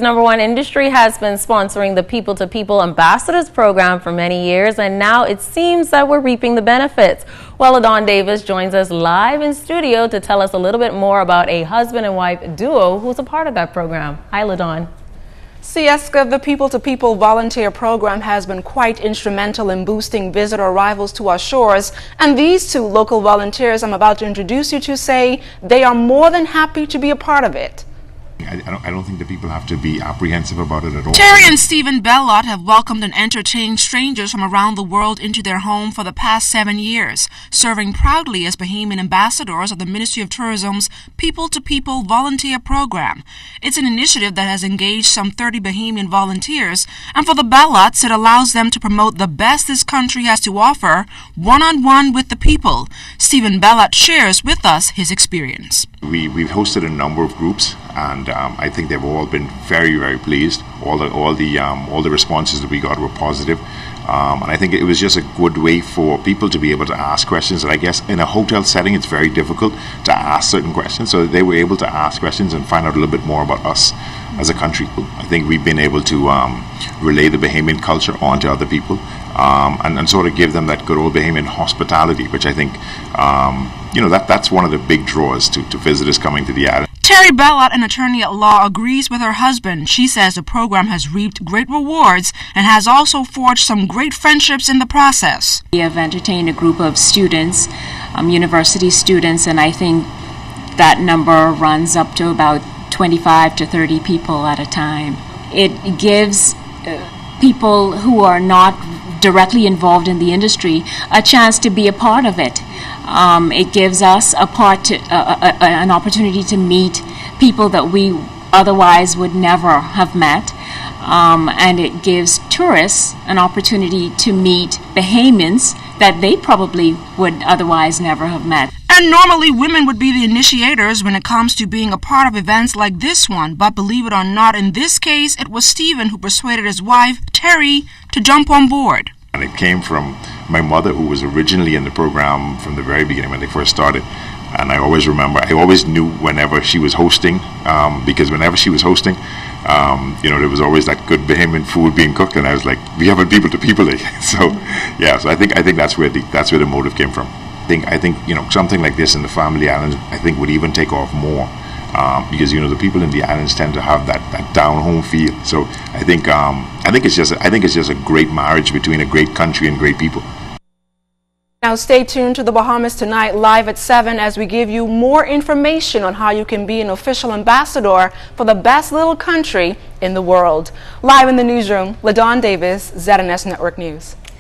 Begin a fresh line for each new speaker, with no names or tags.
Number1 Industry has been sponsoring the People to People Ambassadors program for many years, and now it seems that we're reaping the benefits. Well, LaDawn Davis joins us live in studio to tell us a little bit more about a husband and wife duo who's a part of that program. Hi, LaDawn.
Sieska, the People to People volunteer program has been quite instrumental in boosting visitor arrivals to our shores, and these two local volunteers I'm about to introduce you to say they are more than happy to be a part of it.
I don't think that people have to be apprehensive about it at all.
Terry and Stephen Bellott have welcomed and entertained strangers from around the world into their home for the past 7 years, serving proudly as Bahamian ambassadors of the Ministry of Tourism's People to People volunteer program. It's an initiative that has engaged some 30 Bahamian volunteers, and for the Bellotts, it allows them to promote the best this country has to offer, one-on-one with the people. Stephen Bellott shares with us his experience.
We've hosted a number of groups, and I think they've all been very, very pleased. All the responses that we got were positive, and I think it was just a good way for people to be able to ask questions. And I guess in a hotel setting, it's very difficult to ask certain questions, so they were able to ask questions and find out a little bit more about us as a country. I think we've been able to relay the Bahamian culture onto other people, and sort of give them that good old Bahamian hospitality, which I think that's one of the big draws to visitors coming to the island.
Terry Bellott, an attorney at law, agrees with her husband. She says the program has reaped great rewards and has also forged some great friendships in the process.
We have entertained a group of students, university students, and I think that number runs up to about 25 to 30 people at a time. It gives people who are not directly involved in the industry a chance to be a part of it. It gives us an opportunity to meet people that we otherwise would never have met, and it gives tourists an opportunity to meet Bahamians that they probably would otherwise never have met.
And normally women would be the initiators when it comes to being a part of events like this one, but believe it or not, in this case it was Stephen who persuaded his wife, Terry, to jump on board.
And it came from my mother, who was originally in the program from the very beginning when they first started. And I always remember, I always knew whenever she was hosting, because whenever she was hosting, there was always that good Bahamian food being cooked, and I was like, we have a people to people. So yeah, so I think that's where the motive came from. I think something like this in the family islands, I think would even take off more. Because the people in the islands tend to have that down home feel. So I think it's just a great marriage between a great country and great people.
Now stay tuned to the Bahamas Tonight live at 7 as we give you more information on how you can be an official ambassador for the best little country in the world. Live in the newsroom, LaDawn Davis, ZNS Network News.